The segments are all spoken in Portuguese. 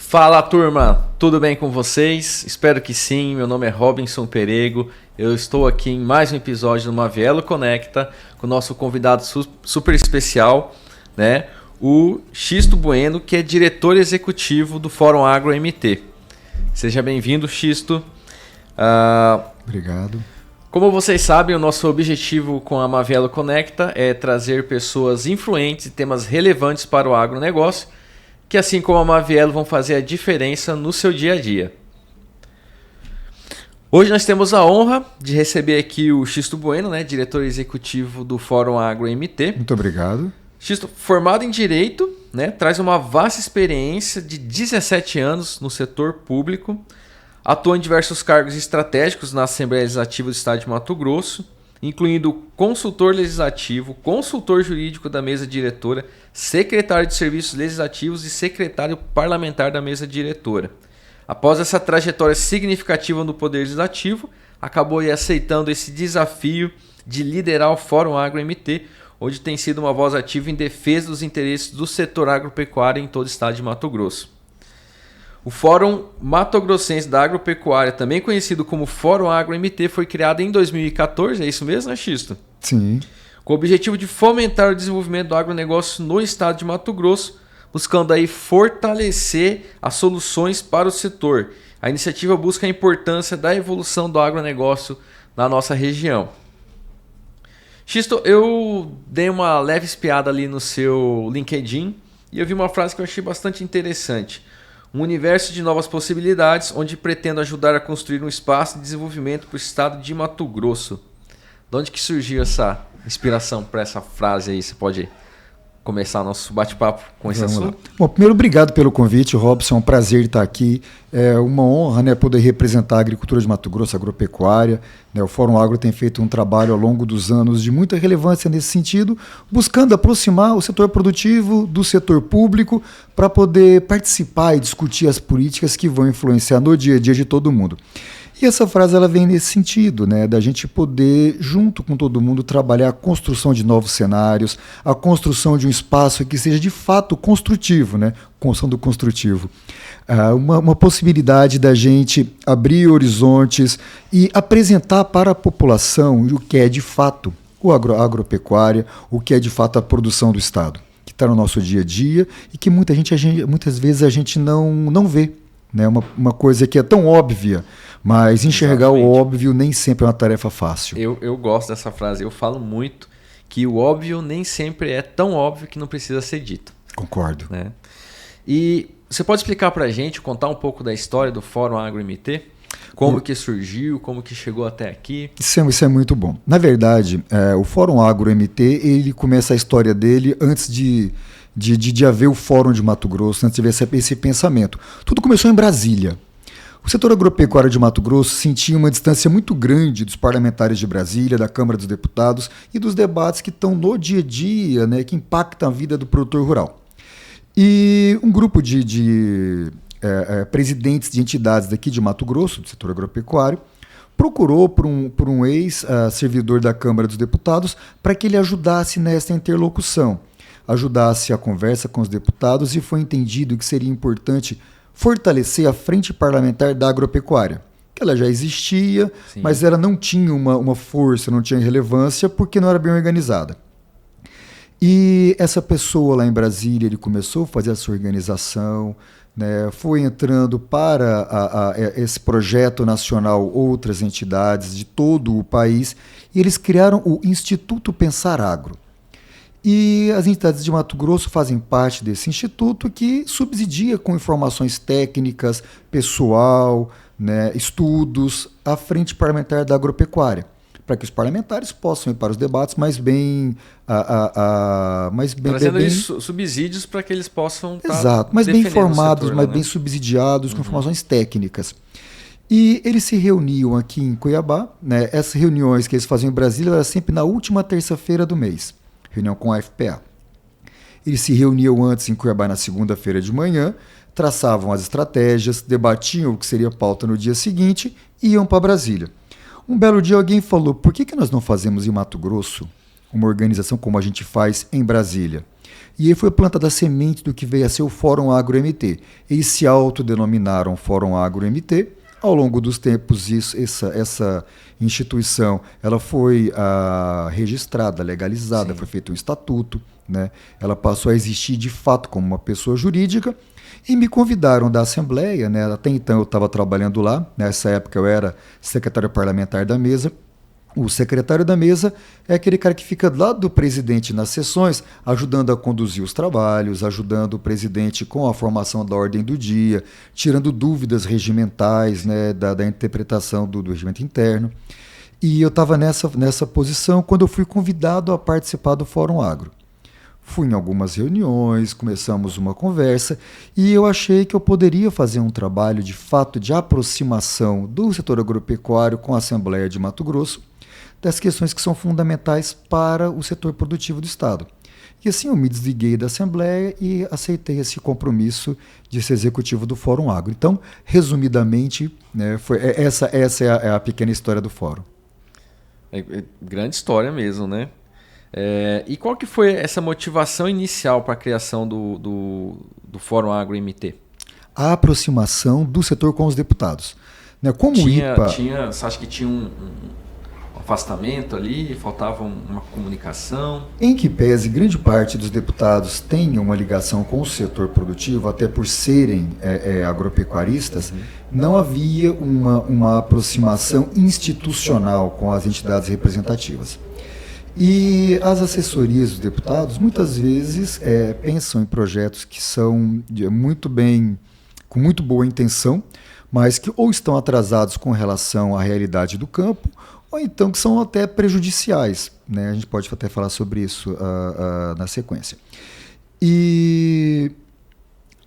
Fala, turma, tudo bem com vocês? Espero que sim. Meu nome é Robinson Perego. Eu estou aqui em mais um episódio do Mavielo Conecta com o nosso convidado super especial, né? O Xisto Bueno, que é diretor executivo do Fórum Agro MT. Seja bem-vindo, Xisto. Obrigado. Como vocês sabem, o nosso objetivo com a Mavielo Conecta é trazer pessoas influentes e temas relevantes para o agronegócio, que assim como a Mavielo vão fazer a diferença no seu dia a dia. Hoje nós temos a honra de receber aqui o Xisto Bueno, né, diretor executivo do Fórum Agro MT. Muito obrigado. Xisto, formado em Direito, né, traz uma vasta experiência de 17 anos no setor público, atua em diversos cargos estratégicos na Assembleia Legislativa do Estado de Mato Grosso, incluindo consultor legislativo, consultor jurídico da mesa diretora, secretário de serviços legislativos e secretário parlamentar da mesa diretora. Após essa trajetória significativa no Poder Legislativo, acabou aceitando esse desafio de liderar o Fórum Agro MT, onde tem sido uma voz ativa em defesa dos interesses do setor agropecuário em todo o estado de Mato Grosso. O Fórum Mato Grossense da Agropecuária, também conhecido como Fórum Agro MT, foi criado em 2014, é isso mesmo, né, Xisto? Sim. Com o objetivo de fomentar o desenvolvimento do agronegócio no estado de Mato Grosso, buscando aí fortalecer as soluções para o setor. A iniciativa busca a importância da evolução do agronegócio na nossa região. Xisto, eu dei uma leve espiada ali no seu LinkedIn e eu vi uma frase que eu achei bastante interessante. Um universo de novas possibilidades, onde pretendo ajudar a construir um espaço de desenvolvimento para o estado de Mato Grosso. De onde que surgiu essa inspiração para essa frase aí? Você pode começar nosso bate-papo com esse assunto? Bom, primeiro, obrigado pelo convite, Robson. É um prazer estar aqui. É uma honra, né, poder representar a agricultura de Mato Grosso, a agropecuária. Né, o Fórum Agro tem feito um trabalho ao longo dos anos de muita relevância nesse sentido, buscando aproximar o setor produtivo do setor público para poder participar e discutir as políticas que vão influenciar no dia a dia de todo mundo. E essa frase ela vem nesse sentido, né, da gente poder, junto com todo mundo, trabalhar a construção de novos cenários, a construção de um espaço que seja de fato construtivo, né, construção do construtivo. Uma possibilidade da gente abrir horizontes e apresentar para a população o que é de fato a agropecuária, o que é de fato a produção do Estado, que está no nosso dia a dia e que muitas vezes a gente não vê. Né, uma coisa que é tão óbvia, mas enxergar Exatamente. O óbvio nem sempre é uma tarefa fácil. Eu gosto dessa frase, eu falo muito que o óbvio nem sempre é tão óbvio que não precisa ser dito. Concordo. Né? E você pode explicar para a gente, contar um pouco da história do Fórum Agro MT? Como que surgiu, como que chegou até aqui? Isso é muito bom. Na verdade, o Fórum Agro MT, ele começa a história dele antes de haver o Fórum de Mato Grosso, antes de haver esse pensamento. Tudo começou em Brasília. O setor agropecuário de Mato Grosso sentia uma distância muito grande dos parlamentares de Brasília, da Câmara dos Deputados e dos debates que estão no dia a dia, né, que impactam a vida do produtor rural. E um grupo de presidentes de entidades daqui de Mato Grosso, do setor agropecuário, procurou por um ex-servidor da Câmara dos Deputados para que ele ajudasse nessa interlocução, ajudasse a conversa com os deputados, e foi entendido que seria importante fortalecer a frente parlamentar da agropecuária, que ela já existia, Sim. mas ela não tinha uma força, não tinha relevância, porque não era bem organizada. E essa pessoa lá em Brasília, ele começou a fazer essa organização, né, foi entrando para esse projeto nacional outras entidades de todo o país, e eles criaram o Instituto Pensar Agro. E as entidades de Mato Grosso fazem parte desse instituto, que subsidia com informações técnicas, pessoal, né, estudos, a frente parlamentar da agropecuária, para que os parlamentares possam ir para os debates mais bem... Trazendo subsídios para que eles possam Exato, mais bem informados, setor, mais bem subsidiados, com informações técnicas. E eles se reuniam aqui em Cuiabá, né, essas reuniões que eles faziam em Brasília eram sempre na última terça-feira do mês. Reunião com a FPA. Eles se reuniam antes em Cuiabá na segunda-feira de manhã, traçavam as estratégias, debatiam o que seria pauta no dia seguinte e iam para Brasília. Um belo dia alguém falou, por que nós não fazemos em Mato Grosso uma organização como a gente faz em Brasília? E aí foi plantada a semente do que veio a ser o Fórum Agro-MT. Eles se autodenominaram Fórum Agro-MT. Ao longo dos tempos, essa instituição ela foi registrada, legalizada, foi feito um estatuto, né? Ela passou a existir de fato como uma pessoa jurídica e me convidaram da Assembleia, né? Até então eu estava trabalhando lá, nessa época eu era secretário parlamentar da mesa. O secretário da mesa é aquele cara que fica do lado do presidente nas sessões, ajudando a conduzir os trabalhos, ajudando o presidente com a formação da ordem do dia, tirando dúvidas regimentais, né, da interpretação do regimento interno. E eu estava nessa posição quando eu fui convidado a participar do Fórum Agro. Fui em algumas reuniões, começamos uma conversa e eu achei que eu poderia fazer um trabalho de fato de aproximação do setor agropecuário com a Assembleia de Mato Grosso, das questões que são fundamentais para o setor produtivo do Estado. E assim eu me desliguei da Assembleia e aceitei esse compromisso de ser executivo do Fórum Agro. Então, resumidamente, né, essa é a pequena história do Fórum. Grande história mesmo, né? E qual que foi essa motivação inicial para a criação do Fórum Agro-MT? A aproximação do setor com os deputados. Né, como você acha que tinha um afastamento ali, faltava uma comunicação? Em que pese grande parte dos deputados tenha uma ligação com o setor produtivo, até por serem agropecuaristas, não havia uma aproximação institucional com as entidades representativas. E as assessorias dos deputados muitas vezes pensam em projetos que são com muito boa intenção, mas que ou estão atrasados com relação à realidade do campo, ou então que são até prejudiciais, né? A gente pode até falar sobre isso na sequência. E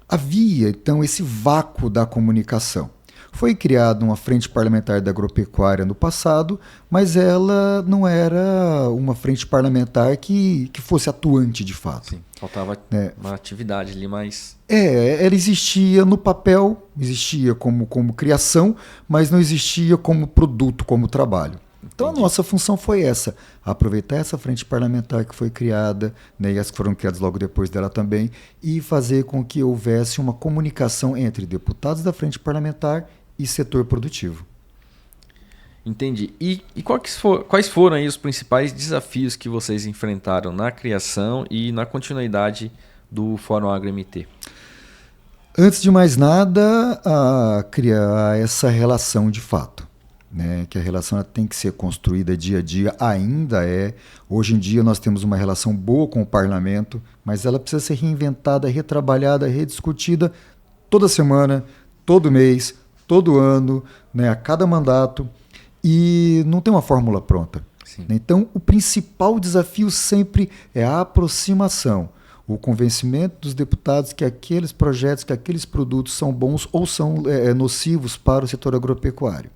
havia, então, esse vácuo da comunicação. Foi criada uma frente parlamentar da agropecuária no passado, mas ela não era uma frente parlamentar que fosse atuante de fato. Sim, faltava uma atividade ali mais... Ela existia no papel, existia como criação, mas não existia como produto, como trabalho. Então a nossa função foi essa, aproveitar essa frente parlamentar que foi criada, né, e as que foram criadas logo depois dela também, e fazer com que houvesse uma comunicação entre deputados da frente parlamentar e setor produtivo. Entendi. E quais foram aí os principais desafios que vocês enfrentaram na criação e na continuidade do Fórum Agro-MT? Antes de mais nada, criar essa relação de fato. Né, que a relação ela tem que ser construída dia a dia, hoje em dia nós temos uma relação boa com o parlamento, mas ela precisa ser reinventada, retrabalhada, rediscutida toda semana, todo mês, todo ano, né, a cada mandato, e não tem uma fórmula pronta. Sim. Então o principal desafio sempre é a aproximação, o convencimento dos deputados que aqueles projetos, que aqueles produtos são bons ou são nocivos para o setor agropecuário.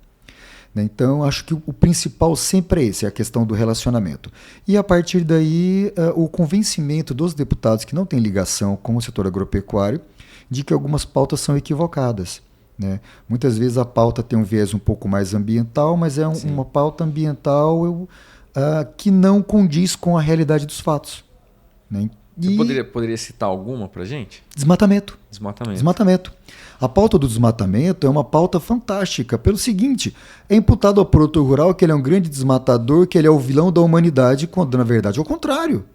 Então, acho que o principal sempre é esse, é a questão do relacionamento. E, a partir daí, o convencimento dos deputados que não têm ligação com o setor agropecuário de que algumas pautas são equivocadas. Né? Muitas vezes a pauta tem um viés um pouco mais ambiental, mas é uma pauta ambiental que não condiz com a realidade dos fatos. Né? Você poderia citar alguma para a gente? Desmatamento. Desmatamento. A pauta do desmatamento é uma pauta fantástica, pelo seguinte, é imputado ao produtor rural que ele é um grande desmatador, que ele é o vilão da humanidade, quando na verdade é o contrário.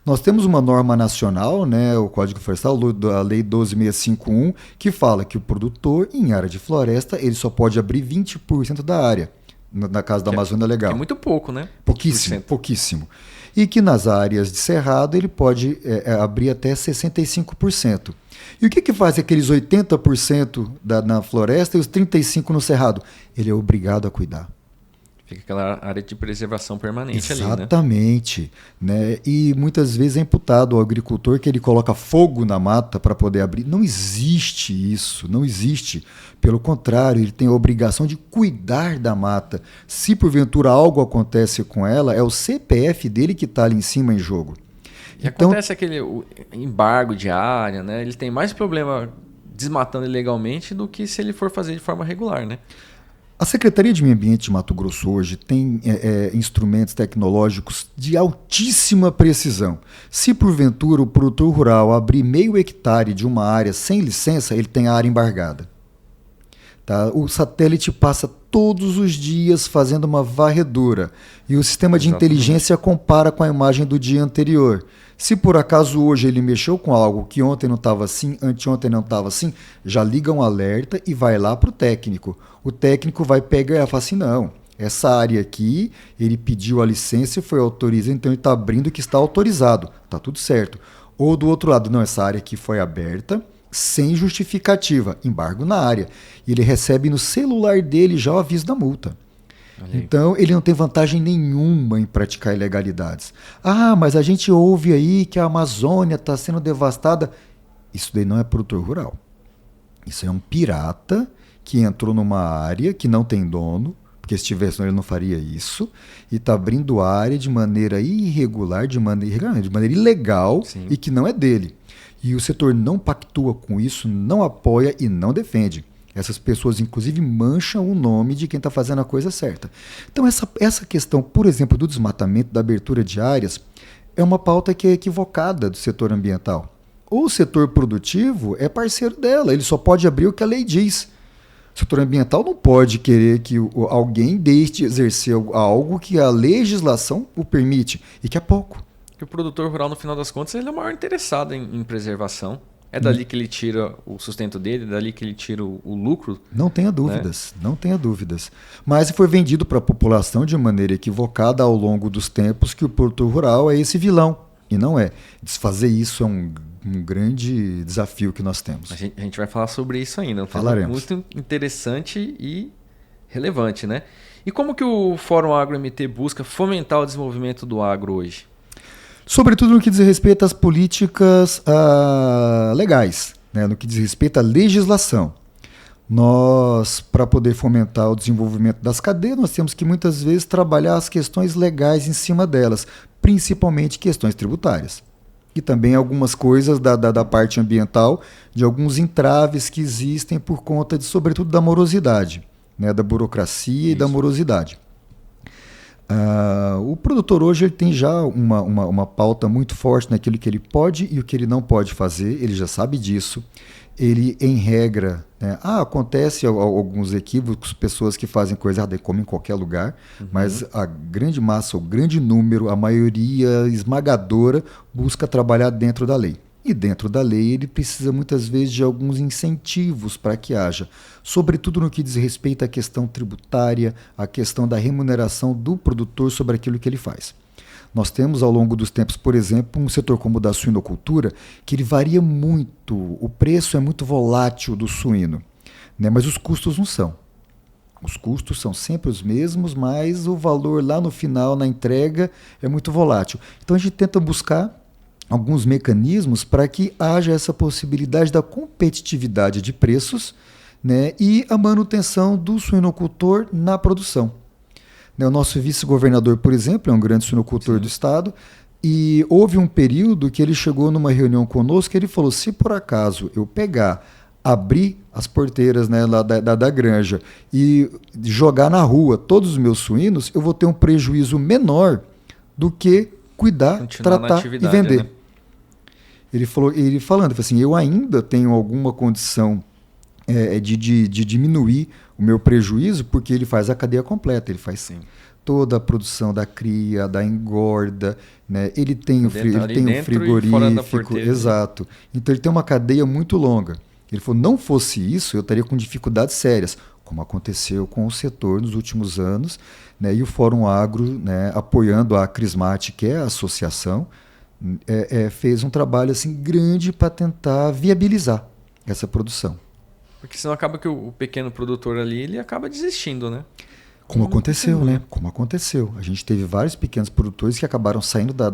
Nós temos uma norma nacional, né, o Código Florestal, a Lei 12.651, que fala que o produtor, em área de floresta, ele só pode abrir 20% da área, na casa da Amazônia Legal. É muito pouco, né? Pouquíssimo. E que nas áreas de cerrado ele pode abrir até 65%. E o que faz aqueles 80% na floresta e os 35% no cerrado? Ele é obrigado a cuidar. Fica aquela área de preservação permanente. Exatamente, ali, né? E muitas vezes é imputado ao agricultor que ele coloca fogo na mata para poder abrir. Não existe isso, não existe. Pelo contrário, ele tem a obrigação de cuidar da mata. Se porventura algo acontece com ela, é o CPF dele que está ali em cima em jogo. E então, acontece aquele embargo de área, né? Ele tem mais problema desmatando ilegalmente do que se ele for fazer de forma regular, né? A Secretaria de Meio Ambiente de Mato Grosso hoje tem instrumentos tecnológicos de altíssima precisão. Se porventura o produtor rural abrir meio hectare de uma área sem licença, ele tem a área embargada. Tá? O satélite passa todos os dias fazendo uma varredura e o sistema de inteligência compara com a imagem do dia anterior. Se por acaso hoje ele mexeu com algo que ontem não estava assim, anteontem não estava assim, já liga um alerta e vai lá para o técnico. O técnico vai pegar e fala assim, não, essa área aqui, ele pediu a licença e foi autorizado, então ele está abrindo que está autorizado, está tudo certo. Ou do outro lado, não, essa área aqui foi aberta, sem justificativa, embargo na área. E ele recebe no celular dele já o aviso da multa. Então, ele não tem vantagem nenhuma em praticar ilegalidades. Ah, mas a gente ouve aí que a Amazônia está sendo devastada. Isso daí não é produtor rural. Isso é um pirata que entrou numa área que não tem dono, porque se tivesse dono ele não faria isso, e está abrindo área de maneira irregular, de maneira ilegal. Sim. E que não é dele. E o setor não pactua com isso, não apoia e não defende. Essas pessoas, inclusive, mancham o nome de quem está fazendo a coisa certa. Então, essa questão, por exemplo, do desmatamento, da abertura de áreas, é uma pauta que é equivocada do setor ambiental. O setor produtivo é parceiro dela, ele só pode abrir o que a lei diz. O setor ambiental não pode querer que alguém deixe de exercer algo que a legislação o permite, e que é pouco. Que o produtor rural, no final das contas, ele é o maior interessado em preservação. É dali que ele tira o sustento dele, é dali que ele tira o lucro. Não tenha dúvidas, né? Não tenha dúvidas. Mas foi vendido para a população de maneira equivocada ao longo dos tempos que o produtor rural é esse vilão. E não é. Desfazer isso é um grande desafio que nós temos. A gente vai falar sobre isso ainda. Falaremos. Muito interessante e relevante, né? E como que o Fórum Agro-MT busca fomentar o desenvolvimento do agro hoje? Sobretudo no que diz respeito às políticas legais, né? No que diz respeito à legislação. Nós, para poder fomentar o desenvolvimento das cadeias, nós temos que muitas vezes trabalhar as questões legais em cima delas, principalmente questões tributárias. E também algumas coisas da parte ambiental, de alguns entraves que existem por conta, sobretudo, da morosidade, né? Da burocracia. Isso. E da morosidade. O produtor hoje ele tem já uma pauta muito forte naquilo que ele pode e o que ele não pode fazer, ele já sabe disso. Ele, em regra, né, acontece alguns equívocos, pessoas que fazem coisa errada e comem em qualquer lugar, mas a grande massa, o grande número, a maioria esmagadora busca trabalhar dentro da lei. E dentro da lei ele precisa muitas vezes de alguns incentivos para que haja, sobretudo no que diz respeito à questão tributária, à questão da remuneração do produtor sobre aquilo que ele faz. Nós temos ao longo dos tempos, por exemplo, um setor como o da suinocultura, que ele varia muito, o preço é muito volátil do suíno, né? Mas os custos não são. Os custos são sempre os mesmos, mas o valor lá no final, na entrega, é muito volátil. Então a gente tenta buscar alguns mecanismos para que haja essa possibilidade da competitividade de preços, né, e a manutenção do suinocultor na produção. O nosso vice-governador, por exemplo, é um grande suinocultor. Sim. Do estado, e houve um período que ele chegou numa reunião conosco e ele falou, se por acaso eu abrir as porteiras, né, lá da granja e jogar na rua todos os meus suínos, eu vou ter um prejuízo menor do que cuidar, tratar e vender. Né? Ele falando assim, eu ainda tenho alguma condição de diminuir o meu prejuízo, porque ele faz a cadeia completa, ele faz toda a produção da cria, da engorda, né? Ele tem um frigorífico, exato. Então ele tem uma cadeia muito longa. Ele falou, não fosse isso, eu estaria com dificuldades sérias, como aconteceu com o setor nos últimos anos, né? E o Fórum Agro, né, apoiando a Crismate, que é a associação, fez um trabalho assim, grande para tentar viabilizar essa produção. Porque senão acaba que o pequeno produtor ali, ele acaba desistindo, né? Como aconteceu, né? Como aconteceu. A gente teve vários pequenos produtores que acabaram saindo da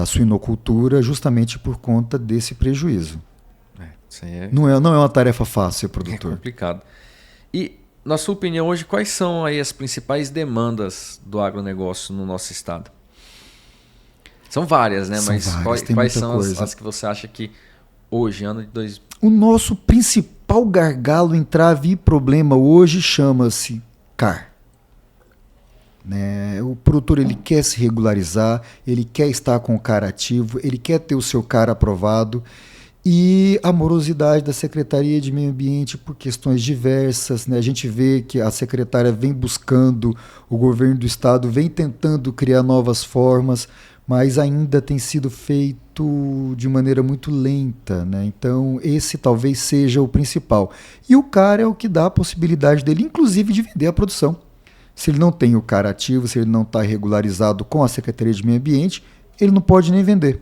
suinocultura justamente por conta desse prejuízo. Isso aí não é uma tarefa fácil ser produtor. É complicado. E, na sua opinião, hoje, quais são aí as principais demandas do agronegócio no nosso estado? São várias, né? Mas quais são as que você acha que hoje, ano de 2000? O nosso principal gargalo, entrave e problema hoje chama-se CAR. Né? O produtor ele quer se regularizar, ele quer estar com o CAR ativo, ele quer ter o seu CAR aprovado, e a morosidade da Secretaria de Meio Ambiente por questões diversas. Né? A gente vê que a secretária vem buscando, o governo do estado vem tentando criar novas formas, mas ainda tem sido feito de maneira muito lenta. Né? Então esse talvez seja o principal. E o CAR é o que dá a possibilidade dele, inclusive, de vender a produção. Se ele não tem o CAR ativo, se ele não está regularizado com a Secretaria de Meio Ambiente, ele não pode nem vender.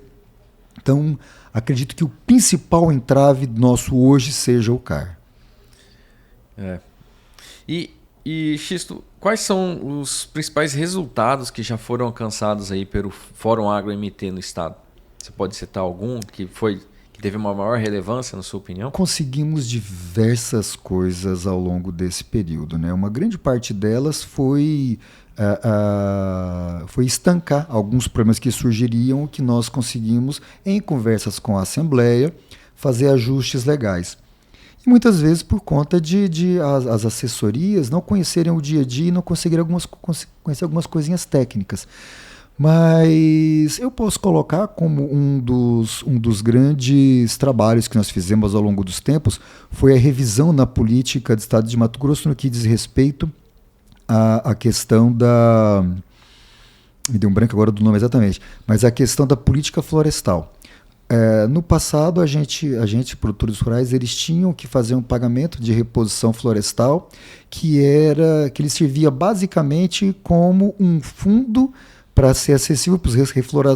Então, acredito que o principal entrave nosso hoje seja o CAR. E Xisto, quais são os principais resultados que já foram alcançados aí pelo Fórum Agro MT no estado? Você pode citar algum que teve uma maior relevância, na sua opinião? Conseguimos diversas coisas ao longo desse período. Né? Uma grande parte delas foi estancar alguns problemas que surgiriam, que nós conseguimos, em conversas com a Assembleia, fazer ajustes legais. E muitas vezes por conta de as assessorias não conhecerem o dia a dia e não conseguirem conhecer algumas coisinhas técnicas. Mas eu posso colocar como um dos grandes trabalhos que nós fizemos ao longo dos tempos foi a revisão na política do estado de Mato Grosso no que diz respeito à questão da... Me deu um branco agora do nome exatamente, mas a questão da política florestal. No passado, a gente, produtores rurais, eles tinham que fazer um pagamento de reposição florestal que ele servia basicamente como um fundo para ser acessível para os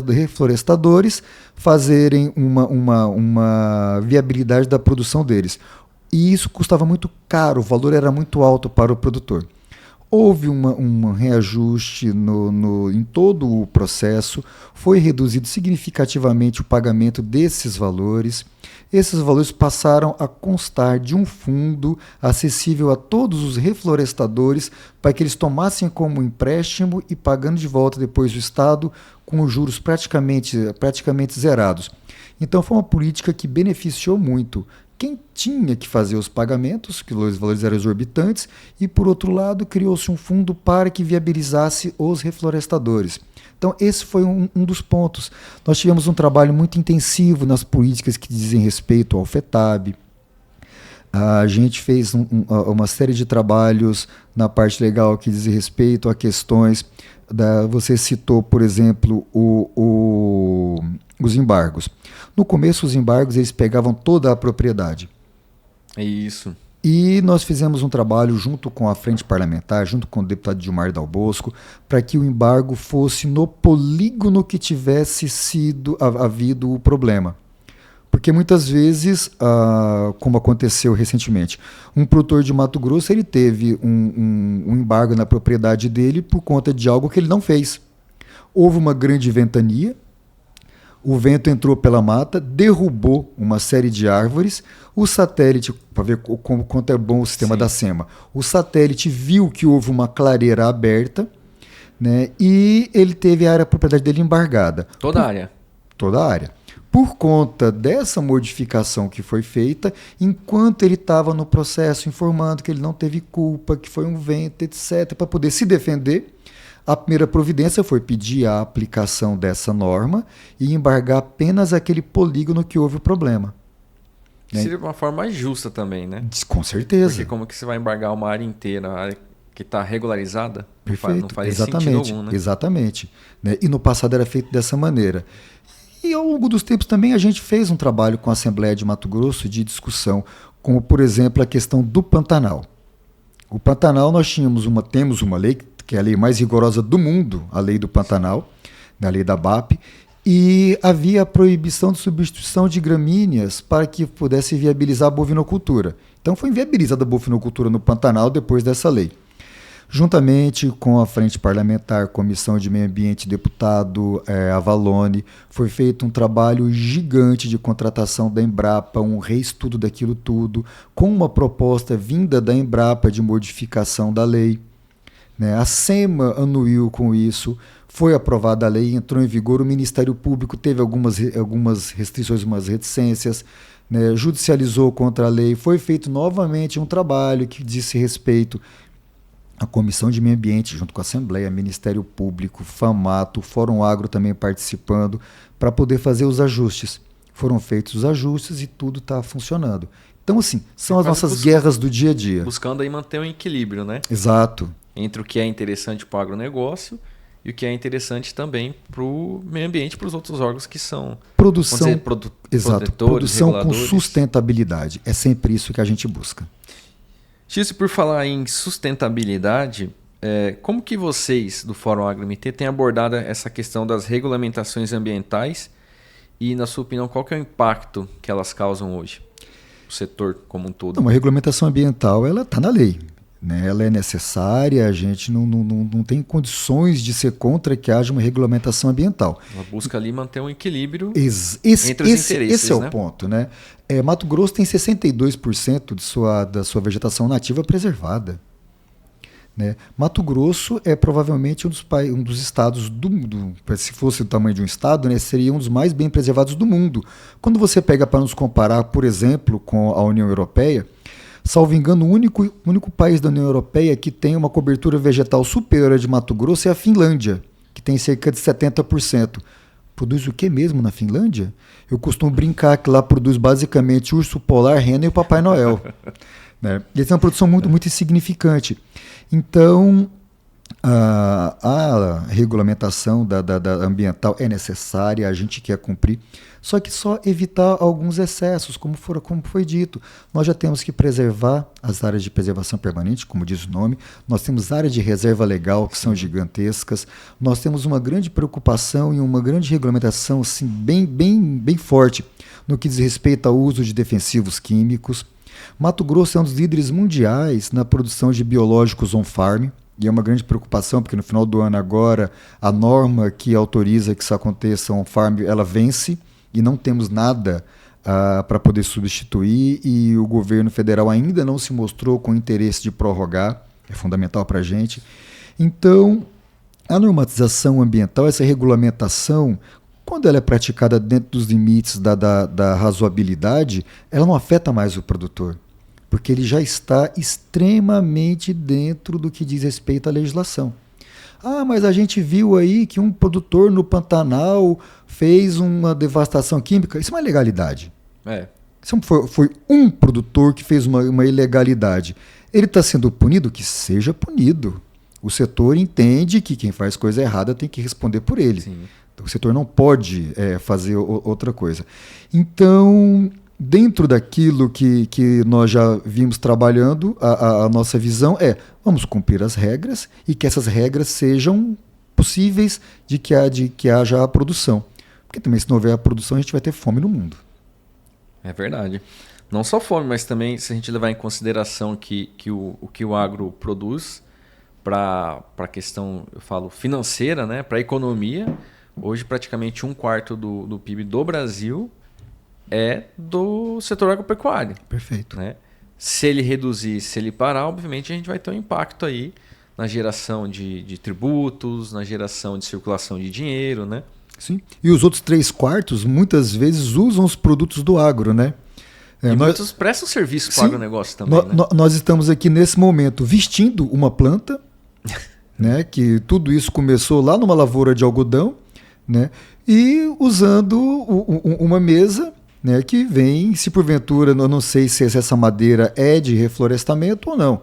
reflorestadores fazerem uma viabilidade da produção deles. E isso custava muito caro, o valor era muito alto para o produtor. Houve um reajuste em todo o processo, foi reduzido significativamente o pagamento desses valores. Esses valores passaram a constar de um fundo acessível a todos os reflorestadores para que eles tomassem como empréstimo e pagando de volta depois do Estado com os juros praticamente zerados. Então foi uma política que beneficiou muito quem tinha que fazer os pagamentos, que os valores eram exorbitantes, e por outro lado criou-se um fundo para que viabilizasse os reflorestadores. Então esse foi um dos pontos. Nós tivemos um trabalho muito intensivo nas políticas que dizem respeito ao FETAB. A gente fez uma série de trabalhos na parte legal que diz respeito a questões você citou, por exemplo, os embargos. No começo, os embargos eles pegavam toda a propriedade. É isso. E nós fizemos um trabalho junto com a Frente Parlamentar, junto com o deputado Gilmar Dal Bosco, para que o embargo fosse no polígono que tivesse havido o problema. Porque muitas vezes, como aconteceu recentemente, um produtor de Mato Grosso ele teve um embargo na propriedade dele por conta de algo que ele não fez. Houve uma grande ventania, o vento entrou pela mata, derrubou uma série de árvores, o satélite, para ver quanto é bom o sistema da SEMA, o satélite viu que houve uma clareira aberta, né, e ele teve a propriedade dele embargada. Toda a área? Toda a área. Por conta dessa modificação que foi feita, enquanto ele estava no processo informando que ele não teve culpa, que foi um vento, etc., para poder se defender, a primeira providência foi pedir a aplicação dessa norma e embargar apenas aquele polígono que houve o problema. Seria uma forma mais justa também, né? Com certeza. Porque como que você vai embargar uma área inteira, a área que está regularizada? Perfeito. Não faz exatamente, sentido algum, né? Exatamente. Né? E no passado era feito dessa maneira. E ao longo dos tempos também a gente fez um trabalho com a Assembleia de Mato Grosso de discussão, como por exemplo a questão do Pantanal. O Pantanal nós temos uma lei, que é a lei mais rigorosa do mundo, a lei do Pantanal, a lei da BAP, e havia a proibição de substituição de gramíneas para que pudesse viabilizar a bovinocultura. Então foi inviabilizada a bovinocultura no Pantanal depois dessa lei. Juntamente com a Frente Parlamentar, Comissão de Meio Ambiente, deputado Avalone, foi feito um trabalho gigante de contratação da Embrapa, um reestudo daquilo tudo, com uma proposta vinda da Embrapa de modificação da lei. né? A SEMA anuiu com isso, foi aprovada a lei, entrou em vigor, o Ministério Público teve algumas restrições, umas reticências, né? Judicializou contra a lei, foi feito novamente um trabalho que disse respeito à Comissão de Meio Ambiente, junto com a Assembleia, Ministério Público, FAMATO, Fórum Agro também participando, para poder fazer os ajustes. Foram feitos os ajustes e tudo está funcionando. Então, assim, são as nossas guerras do dia a dia. Buscando aí manter um equilíbrio, né? Exato. Entre o que é interessante para o agronegócio e o que é interessante também para o meio ambiente, para os outros órgãos que são produção, exato, produção com sustentabilidade. É sempre isso que a gente busca. Xício, por falar em sustentabilidade, como que vocês do Fórum Agro-MT têm abordado essa questão das regulamentações ambientais e, na sua opinião, qual que é o impacto que elas causam hoje, o setor como um todo? Uma regulamentação ambiental ela está na lei, né? Ela é necessária, a gente não tem condições de ser contra que haja uma regulamentação ambiental. Ela busca ali manter um equilíbrio entre os interesses. Esse é o ponto, né? Mato Grosso tem 62% da sua vegetação nativa preservada. Né? Mato Grosso é provavelmente um dos estados do mundo, se fosse o tamanho de um estado, né, seria um dos mais bem preservados do mundo. Quando você pega para nos comparar, por exemplo, com a União Europeia, salvo engano, o único país da União Europeia que tem uma cobertura vegetal superior à de Mato Grosso é a Finlândia, que tem cerca de 70%. Produz o que mesmo na Finlândia? Eu costumo brincar que lá produz basicamente urso polar, rena e o Papai Noel. Né? E essa é uma produção muito, muito insignificante. Então, a regulamentação da ambiental é necessária, a gente quer cumprir, só que só evitar alguns excessos, como foi dito. Nós já temos que preservar as áreas de preservação permanente, como diz o nome, nós temos áreas de reserva legal que são gigantescas, nós temos uma grande preocupação e uma grande regulamentação assim, bem forte no que diz respeito ao uso de defensivos químicos. Mato Grosso é um dos líderes mundiais na produção de biológicos on-farm, e é uma grande preocupação, porque no final do ano agora, a norma que autoriza que isso aconteça on-farm, ela vence, e não temos nada para poder substituir, e o governo federal ainda não se mostrou com interesse de prorrogar, é fundamental para a gente. Então, a normatização ambiental, essa regulamentação, quando ela é praticada dentro dos limites da razoabilidade, ela não afeta mais o produtor, porque ele já está extremamente dentro do que diz respeito à legislação. Ah, mas a gente viu aí que um produtor no Pantanal fez uma devastação química. Isso é uma ilegalidade. Isso foi um produtor que fez uma ilegalidade. Ele está sendo punido? Que seja punido. O setor entende que quem faz coisa errada tem que responder por ele. Sim. O setor não pode fazer outra coisa. Então, dentro daquilo que nós já vimos trabalhando, a nossa visão vamos cumprir as regras e que essas regras sejam possíveis de que haja a produção. Porque também, se não houver a produção, a gente vai ter fome no mundo. É verdade. Não só fome, mas também se a gente levar em consideração que o que o agro produz para a questão, eu falo, financeira, né, para a economia, hoje praticamente 1/4 do PIB do Brasil é do setor agropecuário. Perfeito. Né? Se ele reduzir, se ele parar, obviamente a gente vai ter um impacto aí na geração de tributos, na geração de circulação de dinheiro, né? Sim. E os outros 3/4 muitas vezes usam os produtos do agro, né? Muitos prestam serviço para o agronegócio também. Nós estamos aqui nesse momento vestindo uma planta, né? Que tudo isso começou lá numa lavoura de algodão, né? E usando uma mesa, né, que vem, se porventura, eu não sei se essa madeira é de reflorestamento ou não,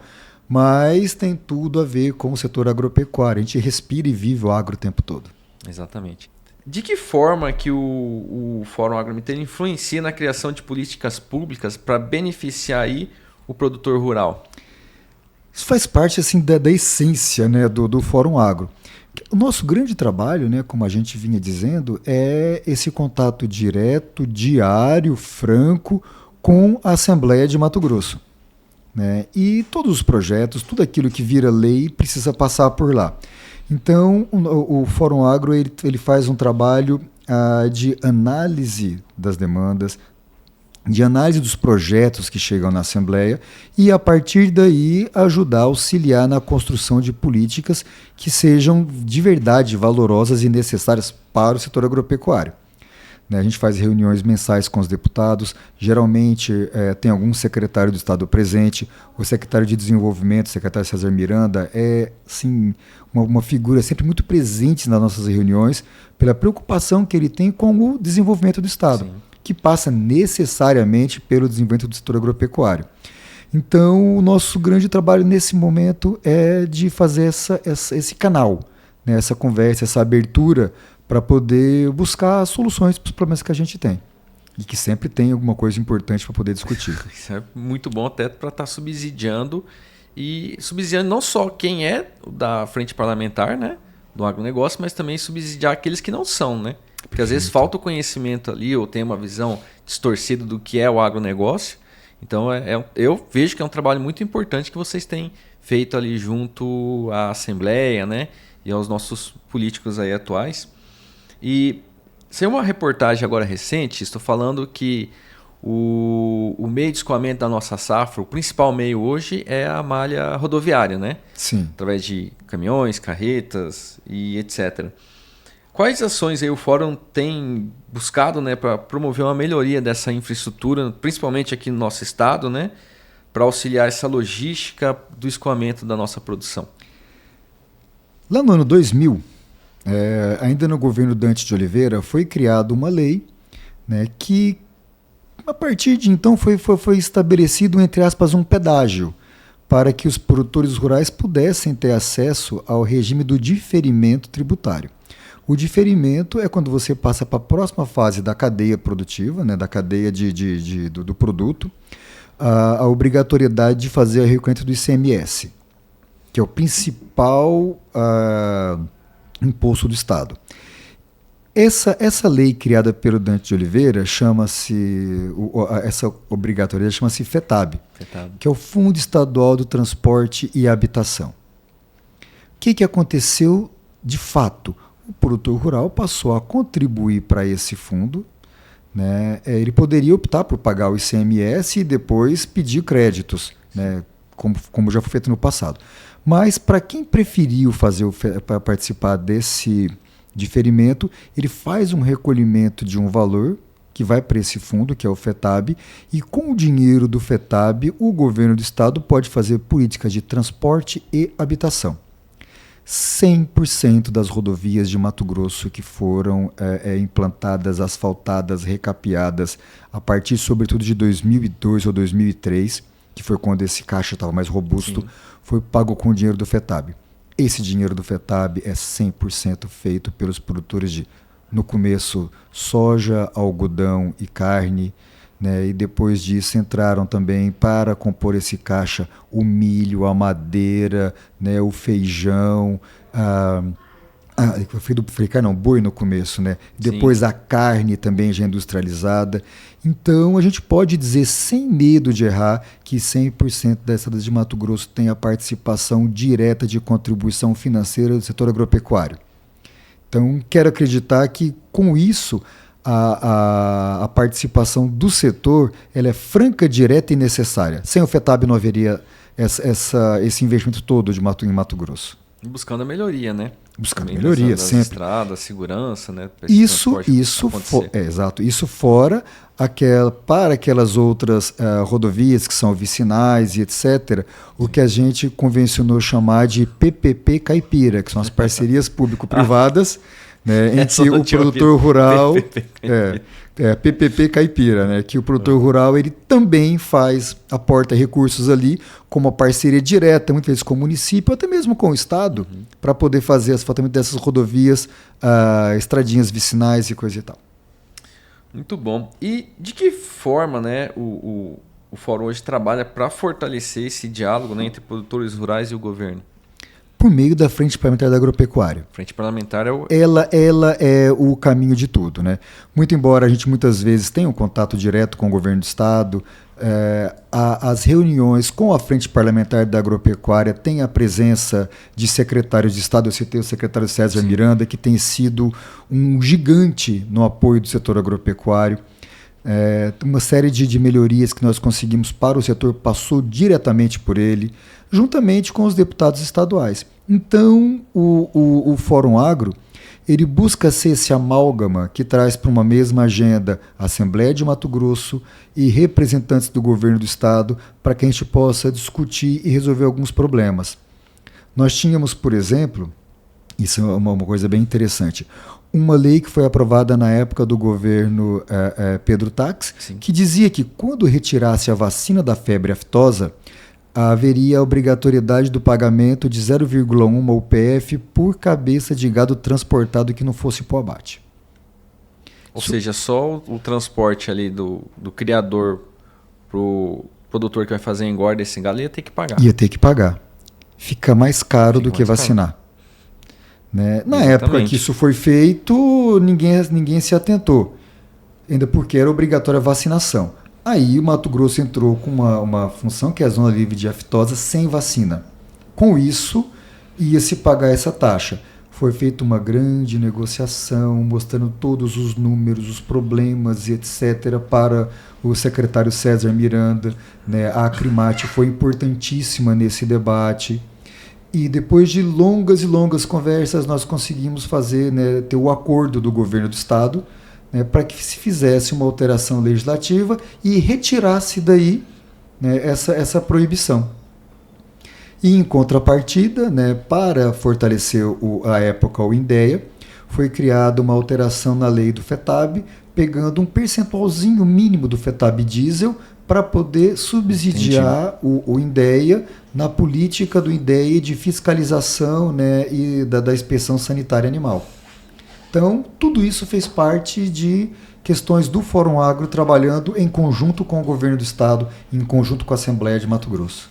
mas tem tudo a ver com o setor agropecuário. A gente respira e vive o agro o tempo todo. Exatamente. De que forma que o Fórum Agro-MT influencia na criação de políticas públicas para beneficiar aí o produtor rural? Isso faz parte assim, da essência, né, do Fórum Agro. O nosso grande trabalho, né, como a gente vinha dizendo, é esse contato direto, diário, franco, com a Assembleia de Mato Grosso. Né? E todos os projetos, tudo aquilo que vira lei precisa passar por lá. Então, o Fórum Agro ele faz um trabalho de análise das demandas, de análise dos projetos que chegam na Assembleia e, a partir daí, ajudar a auxiliar na construção de políticas que sejam de verdade valorosas e necessárias para o setor agropecuário. A gente faz reuniões mensais com os deputados, geralmente tem algum secretário do Estado presente, o secretário de Desenvolvimento, o secretário César Miranda, é assim, uma figura sempre muito presente nas nossas reuniões, pela preocupação que ele tem com o desenvolvimento do Estado. Sim. Que passa necessariamente pelo desenvolvimento do setor agropecuário. Então, o nosso grande trabalho nesse momento é de fazer esse canal, né, essa conversa, essa abertura, para poder buscar soluções para os problemas que a gente tem. E que sempre tem alguma coisa importante para poder discutir. Isso é muito bom até para estar subsidiando, e subsidiando não só quem é da frente parlamentar, né, do agronegócio, mas também subsidiar aqueles que não são, né? Porque às vezes falta o conhecimento ali, ou tem uma visão distorcida do que é o agronegócio. Então eu vejo que é um trabalho muito importante que vocês têm feito ali junto à Assembleia, né, e aos nossos políticos aí atuais. E saiu uma reportagem agora recente, estou falando que o meio de escoamento da nossa safra, o principal meio hoje é a malha rodoviária, né? Sim. Através de caminhões, carretas e etc. Quais ações aí o Fórum tem buscado, né, para promover uma melhoria dessa infraestrutura, principalmente aqui no nosso estado, né, para auxiliar essa logística do escoamento da nossa produção? Lá no ano 2000, ainda no governo Dante de Oliveira, foi criada uma lei, né, que, a partir de então, foi estabelecido, entre aspas, um pedágio para que os produtores rurais pudessem ter acesso ao regime do diferimento tributário. O diferimento é quando você passa para a próxima fase da cadeia produtiva, né, da cadeia do produto, a obrigatoriedade de fazer a recolhimento do ICMS, que é o principal imposto do Estado. Essa lei criada pelo Dante de Oliveira essa obrigatoriedade chama-se FETAB, que é o Fundo Estadual do Transporte e Habitação. O que aconteceu de fato? O produtor rural passou a contribuir para esse fundo, né? Ele poderia optar por pagar o ICMS e depois pedir créditos, né? Como já foi feito no passado. Mas para quem preferiu para participar desse diferimento, ele faz um recolhimento de um valor que vai para esse fundo, que é o FETAB, e com o dinheiro do FETAB, o governo do estado pode fazer políticas de transporte e habitação. 100% das rodovias de Mato Grosso que foram implantadas, asfaltadas, recapeadas a partir, sobretudo, de 2002 ou 2003, que foi quando esse caixa estava mais robusto, sim, foi pago com o dinheiro do FETAB. Esse dinheiro do FETAB é 100% feito pelos produtores de, no começo, soja, algodão e carne, né? E depois disso entraram também para compor esse caixa o milho, a madeira, né? O feijão, boi no começo, né? Depois sim, a carne também já industrializada. Então a gente pode dizer sem medo de errar que 100% das cidades de Mato Grosso tem a participação direta de contribuição financeira do setor agropecuário. Então quero acreditar que com isso a participação do setor ela é franca, direta e necessária. Sem o FETAB não haveria esse investimento todo em Mato Grosso. Buscando a melhoria, né? Buscando melhoria, sempre. Estradas, segurança, né? Exato. Isso fora para aquelas outras rodovias que são vicinais e etc., o que a gente convencionou chamar de PPP Caipira, que são as parcerias público-privadas, né, entre o produtor rural, PPP Caipira, né, que o produtor rural ele também aporta recursos ali, como uma parceria direta, muitas vezes com o município, até mesmo com o Estado, para poder fazer asfaltamento dessas rodovias, estradinhas vicinais e coisa e tal. Muito bom. E de que forma, né, o Fórum hoje trabalha para fortalecer esse diálogo, né, entre produtores rurais e o governo? Por meio da Frente Parlamentar da Agropecuária. Frente Parlamentar é o... Ela é o caminho de tudo, né? Muito embora a gente muitas vezes tenha um contato direto com o governo do estado, as reuniões com a Frente Parlamentar da Agropecuária têm a presença de secretários de estado. Eu citei o secretário César Sim. Miranda, que tem sido um gigante no apoio do setor agropecuário. Uma série de melhorias que nós conseguimos para o setor passou diretamente por ele, juntamente com os deputados estaduais. Então, o Fórum Agro, ele busca ser esse amálgama que traz para uma mesma agenda a Assembleia de Mato Grosso e representantes do governo do estado para que a gente possa discutir e resolver alguns problemas. Nós tínhamos, por exemplo, isso é uma coisa bem interessante, uma lei que foi aprovada na época do governo Pedro Tax, Sim. que dizia que quando retirasse a vacina da febre aftosa, haveria a obrigatoriedade do pagamento de 0,1 UPF por cabeça de gado transportado que não fosse para o abate. Ou seja, só o transporte ali do criador para o produtor que vai fazer a engorda desse gado ia ter que pagar. Ia ter que pagar. Fica mais caro do que vacinar. Né? Na época que isso foi feito, ninguém se atentou, ainda porque era obrigatória a vacinação. Aí o Mato Grosso entrou com uma função que é a zona livre de aftosa sem vacina. Com isso, ia se pagar essa taxa. Foi feita uma grande negociação, mostrando todos os números, os problemas e etc. para o secretário César Miranda. Né? A Acrimate foi importantíssima nesse debate. E depois de longas e longas conversas, nós conseguimos fazer, né, ter o acordo do governo do estado, né, para que se fizesse uma alteração legislativa e retirasse daí, né, essa proibição. E em contrapartida, né, para fortalecer a época o INDEA, foi criada uma alteração na lei do FETAB, pegando um percentualzinho mínimo do FETAB diesel para poder subsidiar o INDEA na política do INDEA de fiscalização, né, e da inspeção sanitária animal. Então, tudo isso fez parte de questões do Fórum Agro trabalhando em conjunto com o governo do estado, em conjunto com a Assembleia de Mato Grosso.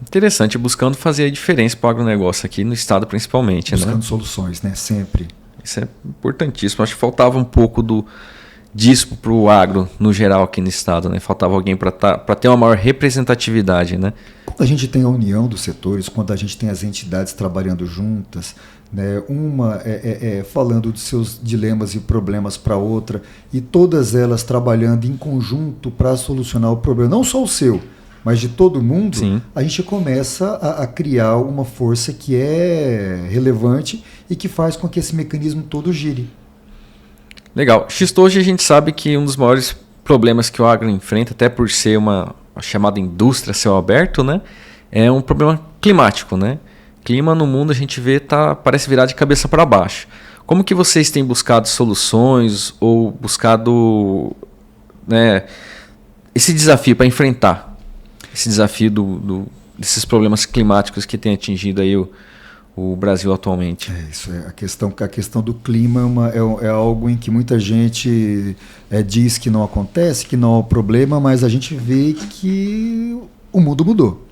Interessante, buscando fazer a diferença para o agronegócio aqui no estado principalmente. Buscando, né? Soluções, né? Sempre. Isso é importantíssimo. Acho que faltava um pouco disso para o agro no geral aqui no estado, né? Faltava alguém para ter uma maior representatividade, né? Quando a gente tem a união dos setores, quando a gente tem as entidades trabalhando juntas, né, uma falando dos seus dilemas e problemas para outra, e todas elas trabalhando em conjunto para solucionar o problema, não só o seu, mas de todo mundo, sim, a gente começa a criar uma força que é relevante e que faz com que esse mecanismo todo gire. Legal. Hoje a gente sabe que um dos maiores problemas que o agro enfrenta, até por ser uma chamada indústria a céu aberto, né, é um problema climático, né? Clima no mundo a gente vê parece virar de cabeça para baixo. Como que vocês têm buscado soluções ou buscado, né, esse desafio para enfrentar esse desafio desses problemas climáticos que tem atingido aí o Brasil atualmente? A questão do clima é algo em que muita gente diz que não acontece, que não é um problema, mas a gente vê que o mundo mudou.